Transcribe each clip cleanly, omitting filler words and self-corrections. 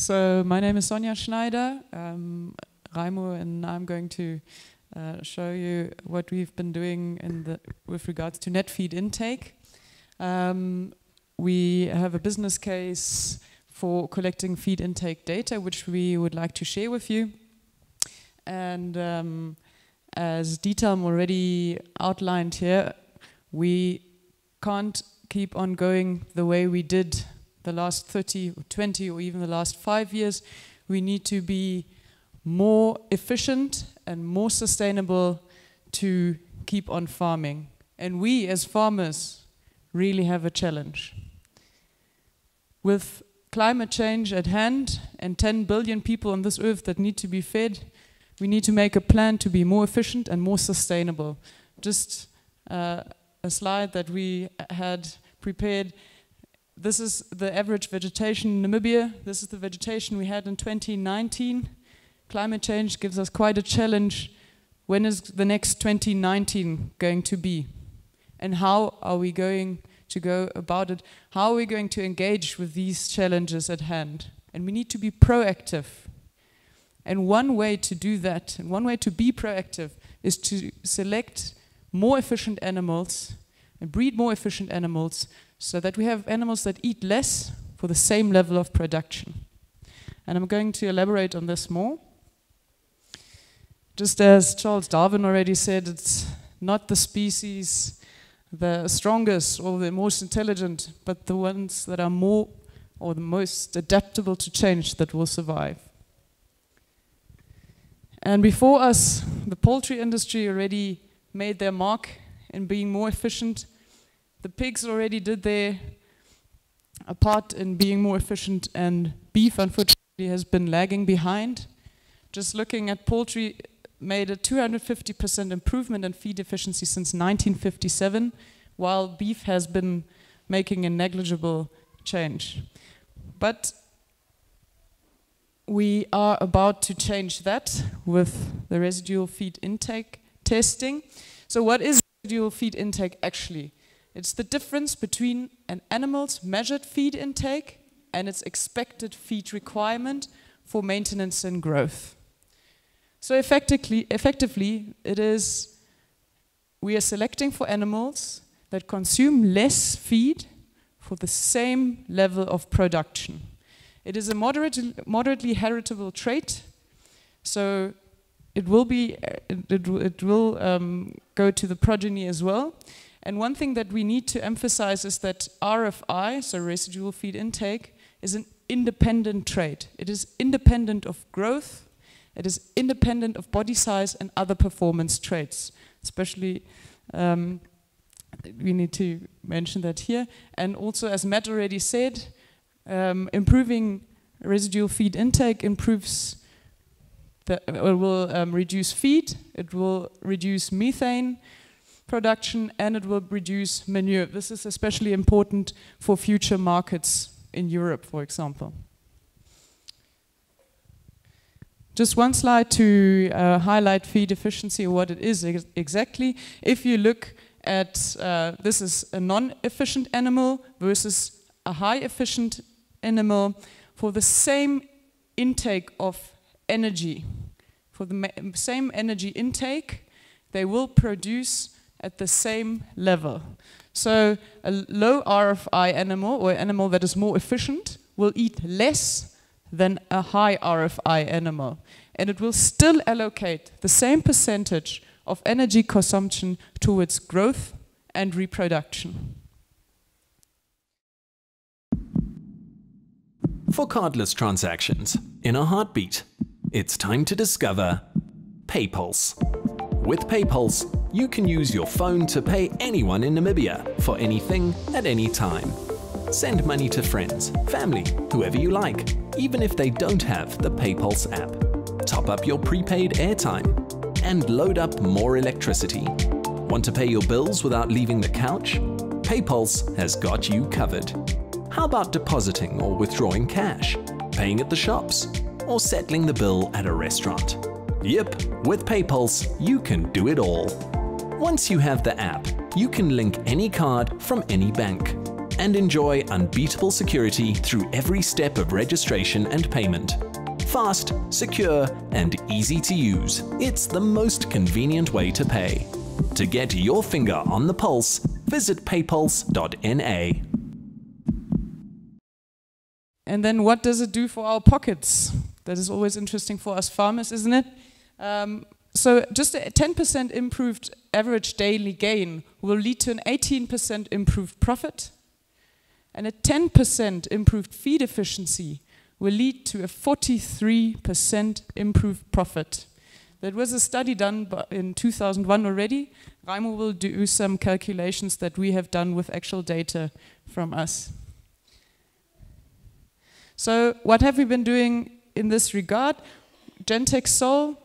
So my name is Sonja Schneider, Reimo, and I'm going to show you what we've been doing with regards to net feed intake. We have a business case for collecting feed intake data, which we would like to share with you. And as Dieter already outlined here, we can't keep on going the way we did the last 30 or 20 or even the last 5 years. We need to be more efficient and more sustainable to keep on farming. And we as farmers really have a challenge. With climate change at hand and 10 billion people on this earth that need to be fed, we need to make a plan to be more efficient and more sustainable. Just a slide that we had prepared. This is the average vegetation in Namibia. This is the vegetation we had in 2019. Climate change gives us quite a challenge. When is the next 2019 going to be? And how are we going to go about it? How are we going to engage with these challenges at hand? And we need to be proactive. And one way to do that, and one way to be proactive, is to select more efficient animals and breed more efficient animals so that we have animals that eat less for the same level of production. And I'm going to elaborate on this more. Just as Charles Darwin already said, it's not the species the strongest or the most intelligent, but the ones that are more or the most adaptable to change that will survive. And before us, the poultry industry already made their mark in being more efficient. The pigs already did their part in being more efficient, and beef, unfortunately, has been lagging behind. Just looking at poultry, made a 250% improvement in feed efficiency since 1957, while beef has been making a negligible change. But we are about to change that with the residual feed intake testing. So what is residual feed intake actually? It's the difference between an animal's measured feed intake and its expected feed requirement for maintenance and growth. So effectively, it is, we are selecting for animals that consume less feed for the same level of production. It is a moderately heritable trait, so it will go to the progeny as well. And one thing that we need to emphasize is that RFI, so residual feed intake, is an independent trait. It is independent of growth, it is independent of body size and other performance traits. Especially, we need to mention that here. And also, as Matt already said, improving residual feed intake improves will reduce feed, it will reduce methane production, and it will reduce manure. This is especially important for future markets in Europe, for example. Just one slide to highlight feed efficiency, what it is exactly. If you look at, this is a non-efficient animal versus a high-efficient animal, for the same intake of energy, for the same energy intake, they will produce at the same level. So a low RFI animal, or an animal that is more efficient, will eat less than a high RFI animal. And it will still allocate the same percentage of energy consumption towards growth and reproduction. For Cardless Transactions, in a heartbeat, it's time to discover PayPulse. With PayPulse, you can use your phone to pay anyone in Namibia for anything at any time. Send money to friends, family, whoever you like, even if they don't have the PayPulse app. Top up your prepaid airtime and load up more electricity. Want to pay your bills without leaving the couch? PayPulse has got you covered. How about depositing or withdrawing cash, paying at the shops, or settling the bill at a restaurant? Yep, with PayPulse, you can do it all. Once you have the app, you can link any card from any bank and enjoy unbeatable security through every step of registration and payment. Fast, secure, and easy to use. It's the most convenient way to pay. To get your finger on the pulse, visit paypulse.na. And then what does it do for our pockets? That is always interesting for us farmers, isn't it? So just a 10% improved average daily gain will lead to an 18% improved profit, and a 10% improved feed efficiency will lead to a 43% improved profit. That was a study done in 2001 already. Reimo will do some calculations that we have done with actual data from us. So what have we been doing in this regard? Gentech Sol,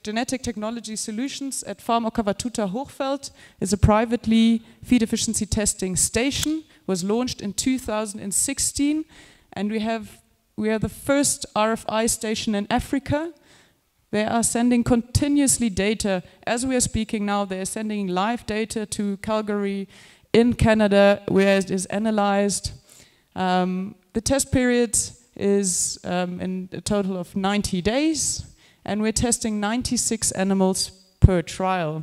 Genetic Technology Solutions at Farm Okawatuta Hochfeld, is a privately feed efficiency testing station, was launched in 2016, and we are the first RFI station in Africa. They are sending continuously data. As we are speaking now, they are sending live data to Calgary in Canada, where it is analyzed. The test period is in a total of 90 days, and we're testing 96 animals per trial.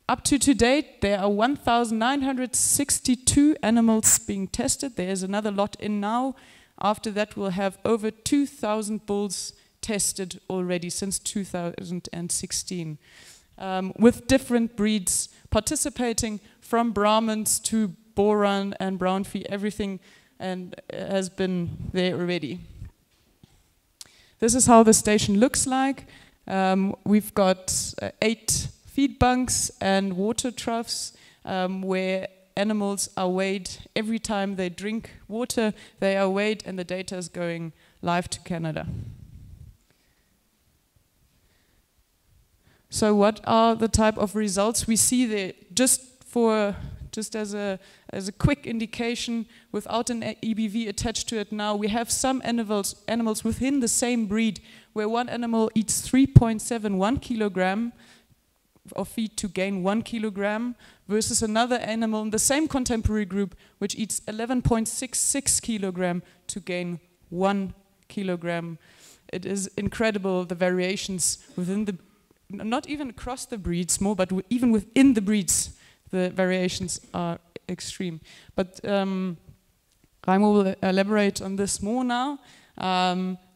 Up to date, there are 1,962 animals being tested. There is another lot in now. After that, we'll have over 2,000 bulls tested already since 2016, with different breeds participating, from Brahmans to Boran and Brownfee, everything and has been there already. This is how the station looks like. We've got 8 feed bunks and water troughs where animals are weighed. Every time they drink water, they are weighed, and the data is going live to Canada. So what are the type of results we see there? Just as a quick indication, without an EBV attached to it now, we have some animals within the same breed where one animal eats 3.71 kilogram of feed to gain 1 kilogram, versus another animal in the same contemporary group which eats 11.66 kilogram to gain 1 kilogram. It is incredible, the variations within the, not even across the breeds more, but even within the breeds, the variations are extreme. But Reimo will elaborate on this more now.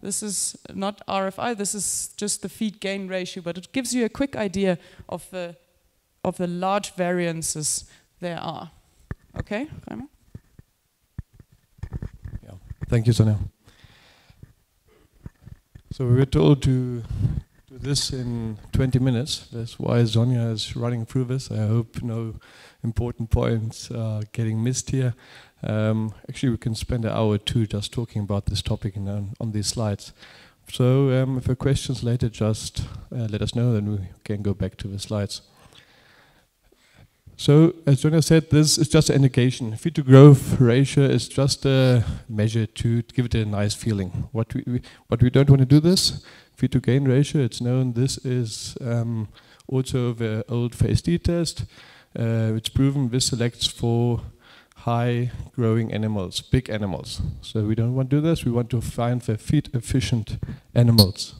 This is not RFI, this is just the feed gain ratio, but it gives you a quick idea of the large variances there are. Okay, Reimo? Yeah. Thank you, Sonja. So we were told to do this in 20 minutes. That's why Sonja is running through this. I hope no important points are getting missed here. Actually, we can spend an hour or two just talking about this topic on these slides. So if there are questions later, just let us know, then we can go back to the slides. So, as Sonja said, this is just an indication. Feed to growth ratio is just a measure to give it a nice feeling. What we don't want to do this. Feed to gain ratio, it's known, this is also the old phase D test. It's proven this selects for high growing animals, big animals. So we don't want to do this, we want to find the feed efficient animals.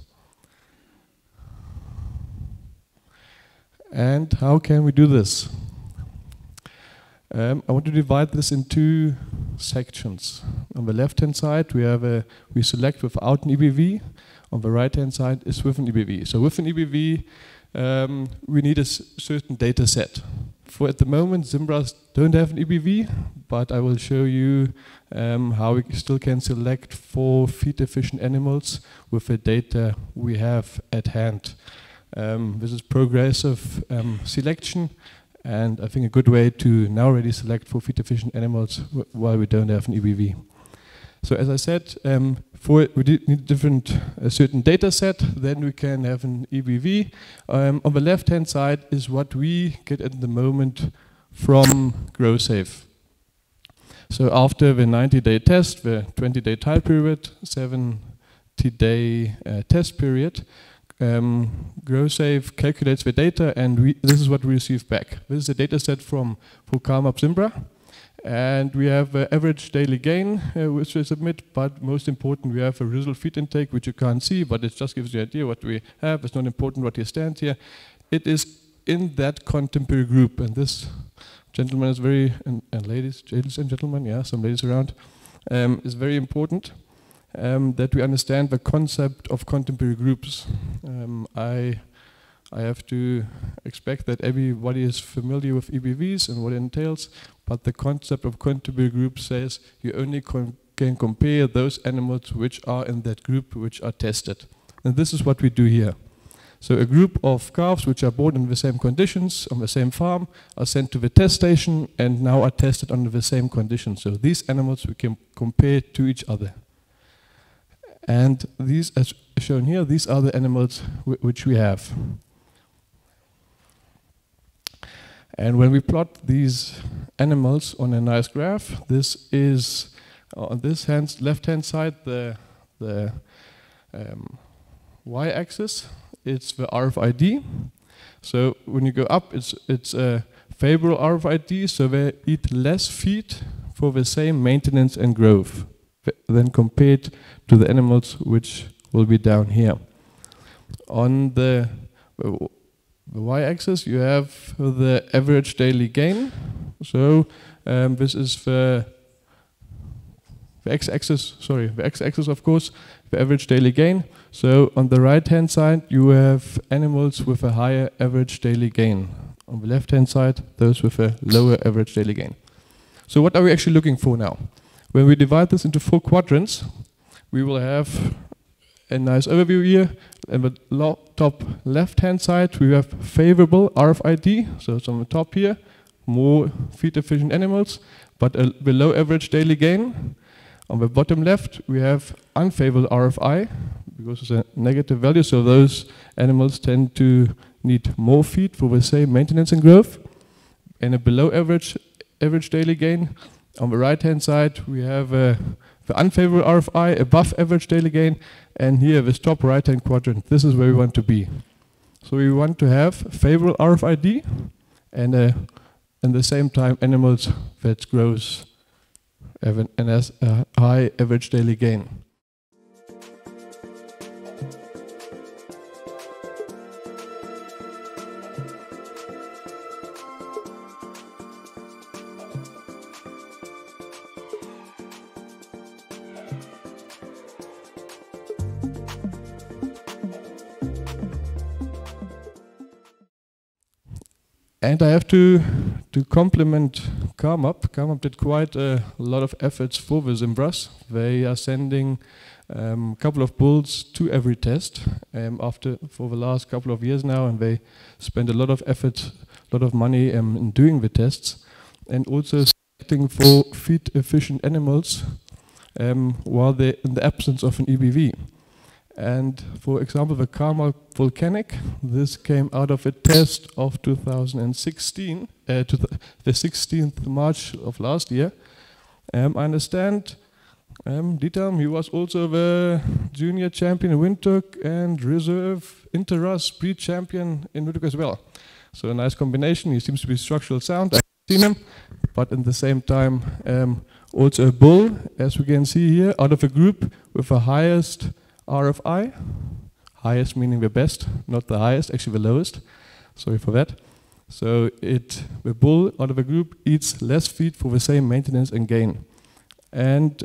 And how can we do this? I want to divide this in 2 sections. On the left hand side we select without an EBV. On the right hand side is with an EBV. So with an EBV we need a certain data set. For at the moment Zimbras don't have an EBV, but I will show you how we still can select for feed efficient animals with the data we have at hand. This is progressive selection, and I think a good way to now already select for feed efficient animals while we don't have an EBV. So as I said, we need a certain data set, then we can have an EBV. On the left hand side is what we get at the moment from GrowSafe. So after the 90-day test, the 20-day trial period, 70-day test period, GrowSafe calculates the data, and this is what we receive back. This is a data set from Zimbra, And we have average daily gain, which we submit, but most important, we have a residual feed intake, which you can't see, but it just gives you an idea what we have. It's not important what here stands here. It is in that contemporary group, and this gentleman is very, and ladies and gentlemen, yeah, some ladies around, is very important that we understand the concept of contemporary groups. I have to expect that everybody is familiar with EBVs and what it entails, but the concept of contemporary group says you only can compare those animals which are in that group which are tested. And this is what we do here. So a group of calves which are born in the same conditions on the same farm are sent to the test station and now are tested under the same conditions. So these animals we can compare to each other. And these, as shown here, these are the animals which we have. And when we plot these animals on a nice graph, this is on this left-hand side the y-axis. It's the RFID. So when you go up, it's a favorable RFID. So they eat less feed for the same maintenance and growth than compared to the animals which will be down here. On the y-axis, you have the average daily gain. So this is the x-axis. Sorry, the x-axis, of course, the average daily gain. So on the right-hand side, you have animals with a higher average daily gain. On the left-hand side, those with a lower average daily gain. So what are we actually looking for now? When we divide this into 4 quadrants, we will have a nice overview here. On the top left-hand side, we have favorable RFID. So it's on the top here, more feed-efficient animals, but below average daily gain. On the bottom left, we have unfavorable RFI, because it's a negative value, so those animals tend to need more feed for the same maintenance and growth. And a below average daily gain. On the right-hand side, we have the unfavorable RFI, above average daily gain, and here, this top right-hand quadrant, this is where we want to be. So we want to have favorable RFID, and at the same time, animals that grows and has a high average daily gain. And I have to compliment Carmup. Carmup did quite a lot of efforts for the Zimbras. They are sending a couple of bulls to every test for the last couple of years now, and they spend a lot of effort, a lot of money in doing the tests, and also selecting for feed-efficient animals while they're in the absence of an EBV. And for example, the Carmup Volcanic, this came out of a test of 2016, to the 16th March of last year. I understand Dieter, he was also the junior champion in Windhoek and reserve Interras breed champion in Windhoek as well. So a nice combination. He seems to be structural sound. I've seen him, but at the same time also a bull, as we can see here, out of a group with the highest RFI, highest meaning the best, not the highest, actually the lowest. Sorry for that. So the bull out of a group eats less feed for the same maintenance and gain. And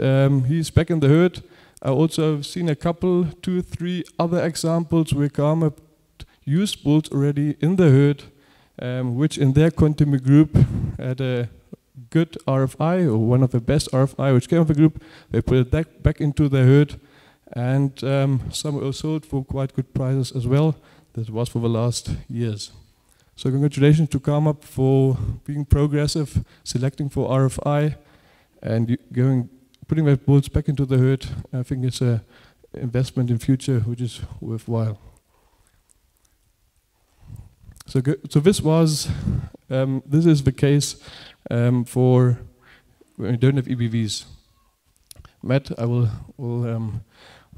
he's back in the herd. I also have seen a couple, 2, 3 other examples where Carmup used bulls already in the herd, which in their contemporary group had a good RFI, or one of the best RFI, which came of the group. They put it back into the herd. And some were sold for quite good prices as well. That was for the last years. So congratulations to Carmup for being progressive, selecting for RFI, and putting their bulls back into the herd. I think it's an investment in future which is worthwhile. So this is the case for when we don't have EBVs. Matt,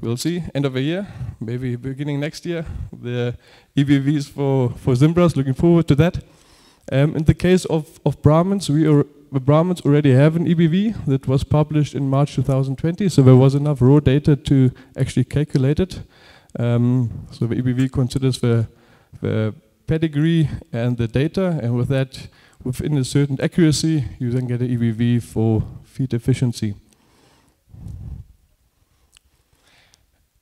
we'll see, end of the year, maybe beginning next year, the EBVs for Zimbras, looking forward to that. In the case of Brahmins, the Brahmins already have an EBV that was published in March 2020, so there was enough raw data to actually calculate it. So the EBV considers the pedigree and the data, and with that, within a certain accuracy, you then get an EBV for feed efficiency.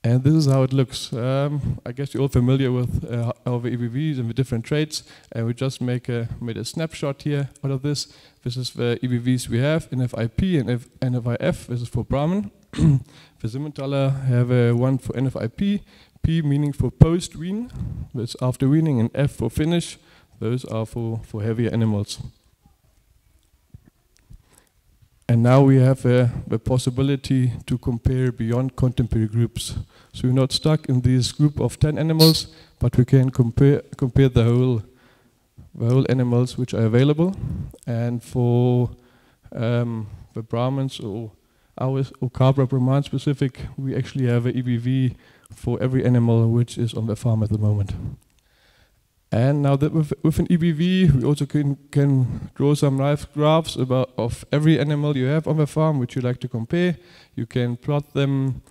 And this is how it looks. I guess you're all familiar with our EBVs and the different traits, and we just made a snapshot here out of this. This is the EBVs we have, NFIP and NFIF. This is for Brahmin. The Simmentaler have one for NFIP, P meaning for post-wean, that's after weaning, and F for finish. Those are for heavier animals. And now we have the possibility to compare beyond contemporary groups. So we're not stuck in this group of 10 animals, but we can compare the whole animals which are available. And for the Brahmins or Cabra Brahman specific, we actually have an EBV for every animal which is on the farm at the moment. And now that with an EBV, we also can draw some nice graphs of every animal you have on the farm which you like to compare. You can plot them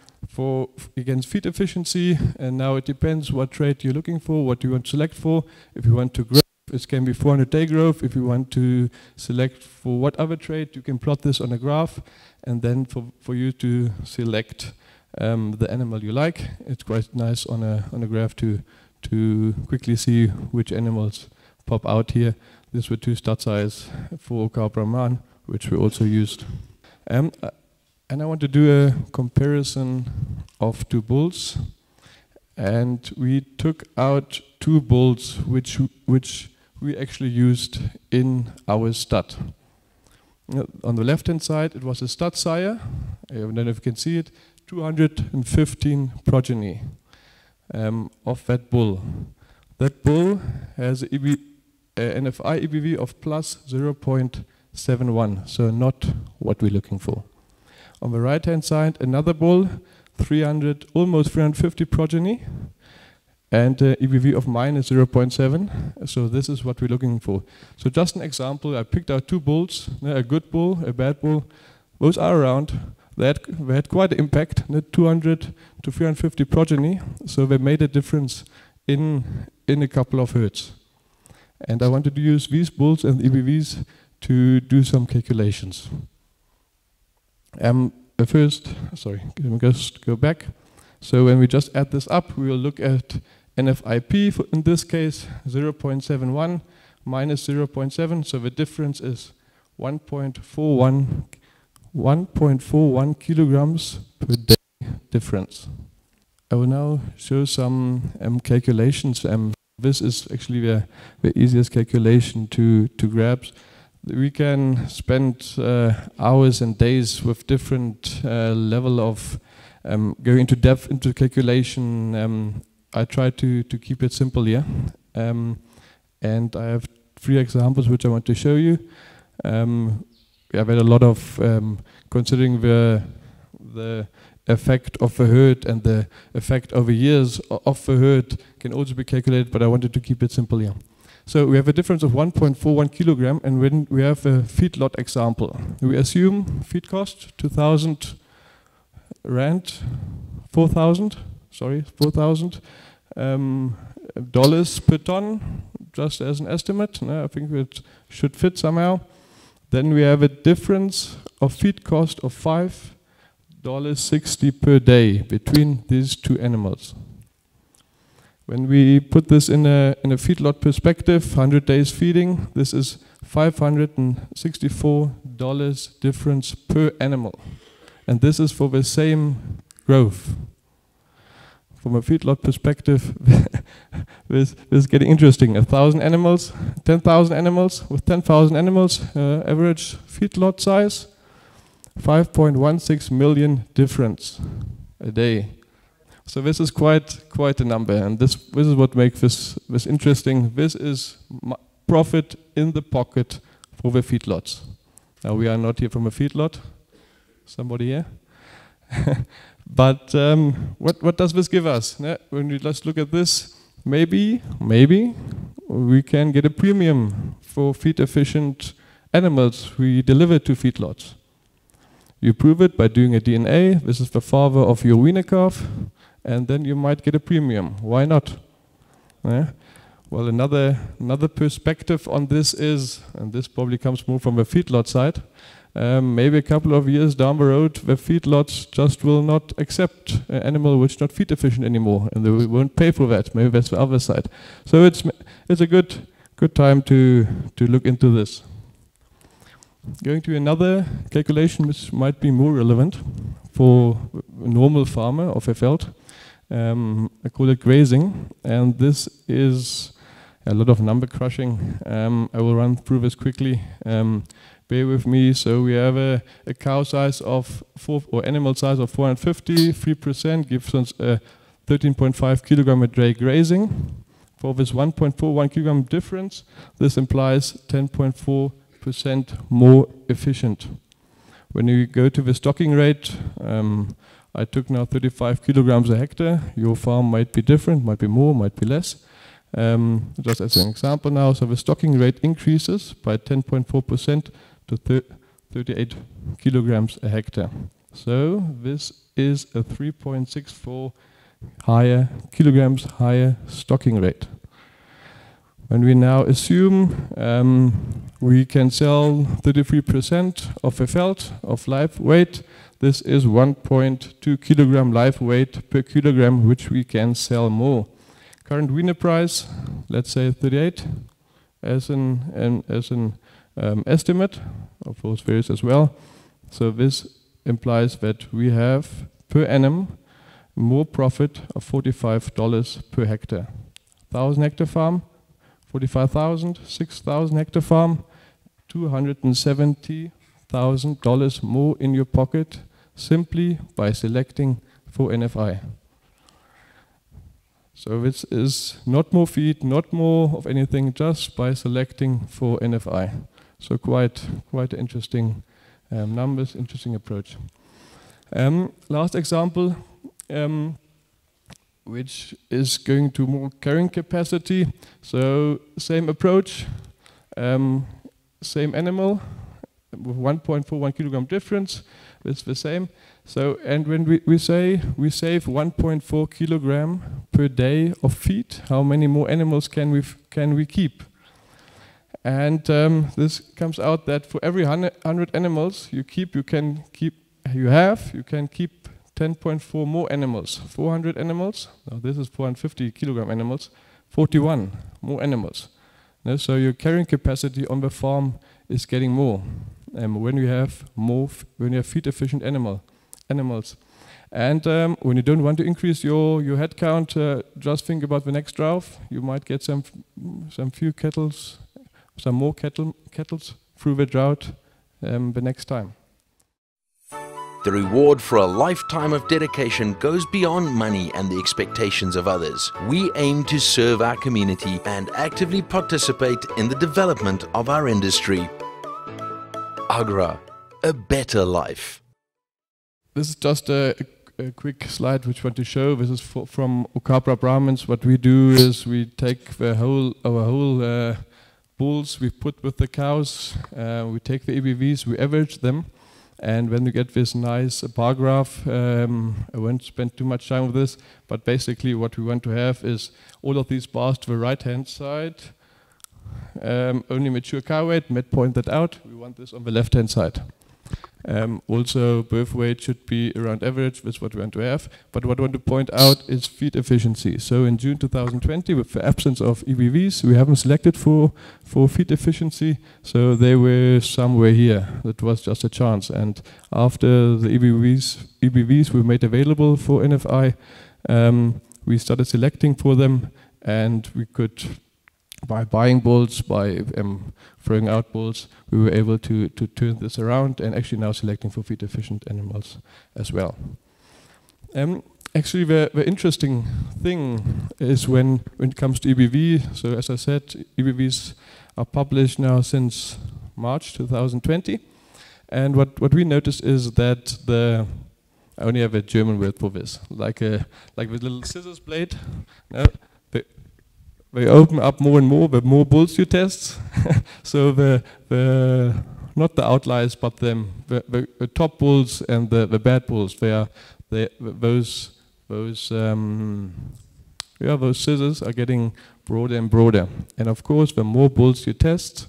against feed efficiency, and now it depends what trait you're looking for, what you want to select for. If you want to grow, it can be 400-day growth. If you want to select for what other trait, you can plot this on a graph, and then for you to select the animal you like. It's quite nice on a graph to quickly see which animals pop out here. These were two stud size for Cabra Brahman, which we also used. And I want to do a comparison of two bulls. And we took out two bulls which we actually used in our stud. On the left-hand side, it was a stud sire. I don't know if you can see it. 215 progeny. Of that bull. That bull has an NFI EBV of plus 0.71, so not what we're looking for. On the right-hand side, another bull, almost 350 progeny, and EBV of minus 0.7, so this is what we're looking for. So just an example, I picked out two bulls, a good bull, a bad bull. Those are around. They had quite an impact, 200 to 350 progeny, so they made a difference in a couple of herds. And I wanted to use these bulls and EBVs to do some calculations. First, sorry, just go back. So when we just add this up, we will look at NFIP, in this case 0.71 minus 0.7, so the difference is 1.41 kilograms per day difference. I will now show some calculations. This is actually the easiest calculation to grasp. We can spend hours and days with different level of going into depth into calculation. I try to keep it simple here. And I have 3 examples which I want to show you. I've had a lot of considering the effect of the herd and the effect over years of the herd can also be calculated, but I wanted to keep it simple here. So we have a difference of 1.41 kilogram, and when we have a feedlot example, we assume feed cost 2,000 rand, 4,000 dollars per ton, just as an estimate. I think it should fit somehow. Then we have a difference of feed cost of $5.60 per day between these two animals. When we put this in a feedlot perspective, 100 days feeding, this is $564 difference per animal. And this is for the same growth. From a feedlot perspective, this is getting interesting. 1,000 animals, 10,000 animals, with 10,000 animals, average feedlot size, 5.16 million difference a day. So this is quite a number, and this is what makes this interesting. This is profit in the pocket for the feedlots. Now we are not here from a feedlot. Somebody here? But what does this give us? When we just look at this, maybe we can get a premium for feed-efficient animals we deliver to feedlots. You prove it by doing a DNA. This is the father of your wiener calf, and then you might get a premium. Why not? Yeah. Well, another perspective on this is, and this probably comes more from the feedlot side, maybe a couple of years down the road, the feedlots just will not accept an animal which is not feed efficient anymore, and they won't pay for that. Maybe that's the other side. So it's a good time to look into this. Going to another calculation which might be more relevant for a normal farmer of a veld. I call it grazing, and this is a lot of number crushing. I will run through this quickly. Bear with me. So we have a cow size of animal size of 450. 3% gives us a 13.5 kilogram a day grazing. For this 1.41 kilogram difference, this implies 10.4% more efficient. When you go to the stocking rate, I took now 35 kilograms a hectare. Your farm might be different, might be more, might be less. Just as an example now, so the stocking rate increases by 10.4% to 38 kilograms a hectare. So this is a 3.64 kilograms higher stocking rate. When we now assume we can sell 33% of a veld of live weight, this is 1.2 kilogram live weight per kilogram, which we can sell more. Current wiener price, let's say 38 as an estimate, of course varies as well. So this implies that we have per annum more profit of $45 per hectare. 1,000 hectare farm, 45,000, 6,000 hectare farm, $270,000 more in your pocket simply by selecting for NFI. So this is not more feed, not more of anything, just by selecting for NFI. So quite interesting numbers, interesting approach. Last example, which is going to more carrying capacity. So same approach, same animal, with 1.41 kilogram difference, it's the same. So, and when we say we save 1.4 kilogram per day of feed, how many more animals can we keep? And this comes out that for every 100 animals you keep 10.4 more animals. 400 animals. Now this is 450 kilogram animals. 41 more animals. No, so your carrying capacity on the farm is getting more. When you have feed efficient animals. And when you don't want to increase your head count, just think about the next drought. You might get some more kettles through the drought the next time. The reward for a lifetime of dedication goes beyond money and the expectations of others. We aim to serve our community and actively participate in the development of our industry. Agra, a better life. This is just a quick slide which I want to show. This is from Ukapra Brahmins. What we do is we take our whole bulls we put with the cows, we take the EBVs, we average them, and when we get this nice bar graph, I won't spend too much time with this, but basically what we want to have is all of these bars to the right hand side, only mature cow weight, Matt pointed that out. We want this on the left hand side. Also, birth weight should be around average, that's what we want to have. But what I want to point out is feed efficiency. So in June 2020, with the absence of EBVs, we haven't selected for feed efficiency, so they were somewhere here. That was just a chance. And after the EBVs were made available for NFI, we started selecting for them, and we could, by buying bulls, by throwing out bulls, we were able to turn this around and actually now selecting for feed efficient animals as well. Actually, the interesting thing is when it comes to EBV, so as I said, EBVs are published now since March 2020, and what we noticed is that I only have a German word for this, like with little scissors blade. No, they open up more and more the more bulls you test. So the not the outliers, but the top bulls and the bad bulls. Those scissors are getting broader and broader. And of course, the more bulls you test,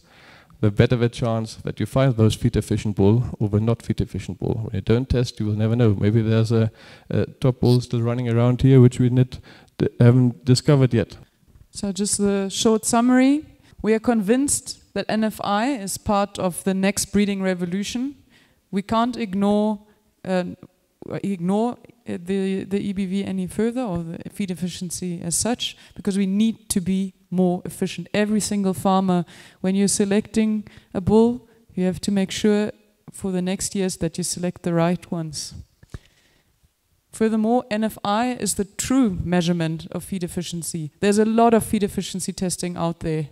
the better the chance that you find those feed-efficient bull or the not feed-efficient bull. When you don't test, you will never know. Maybe there's a top bull still running around here, which we haven't discovered yet. So just a short summary. We are convinced that NFI is part of the next breeding revolution. We can't ignore the EBV any further, or the feed efficiency as such, because we need to be more efficient. Every single farmer, when you're selecting a bull, you have to make sure for the next years that you select the right ones. Furthermore, NFI is the true measurement of feed efficiency. There's a lot of feed efficiency testing out there.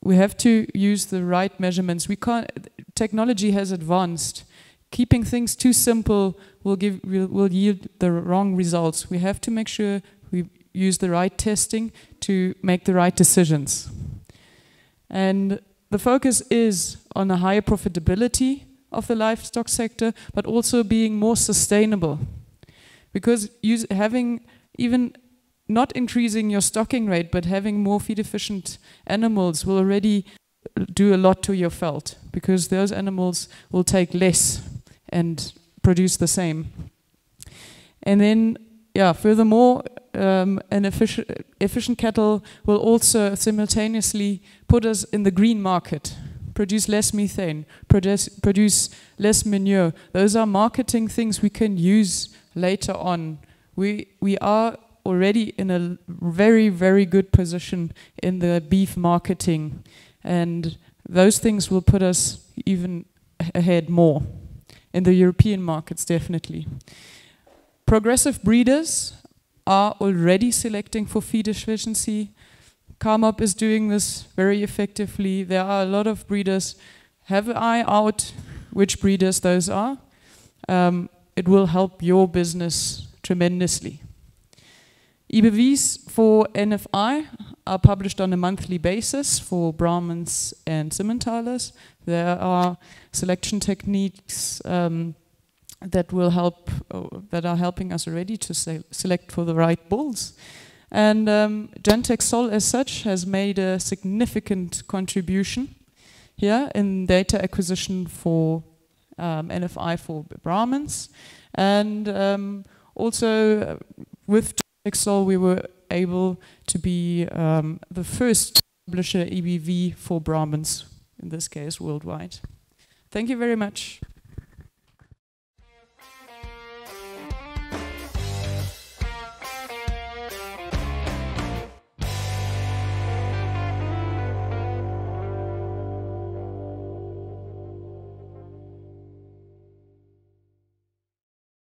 We have to use the right measurements. Technology has advanced. Keeping things too simple will yield the wrong results. We have to make sure we use the right testing to make the right decisions. And the focus is on a higher profitability of the livestock sector, but also being more sustainable. Because even not increasing your stocking rate, but having more feed efficient animals will already do a lot to your veld, because those animals will take less and produce the same. And then, furthermore, an efficient cattle will also simultaneously put us in the green market, produce less methane, produce less manure. Those are marketing things we can use later on. We are already in a very, very good position in the beef marketing, and those things will put us even ahead more in the European markets, definitely. Progressive breeders are already selecting for feed efficiency. Carmop is doing this very effectively. There are a lot of breeders. Have an eye out which breeders those are. It will help your business tremendously. EBVs for NFI are published on a monthly basis for Brahmans and Simmentalers. There are selection techniques that are helping us already to select for the right bulls. And Gentex Sol as such has made a significant contribution here in data acquisition for NFI for Brahmans. And also with Gentex Sol we were able to be the first publisher EBV for Brahmans, in this case worldwide. Thank you very much.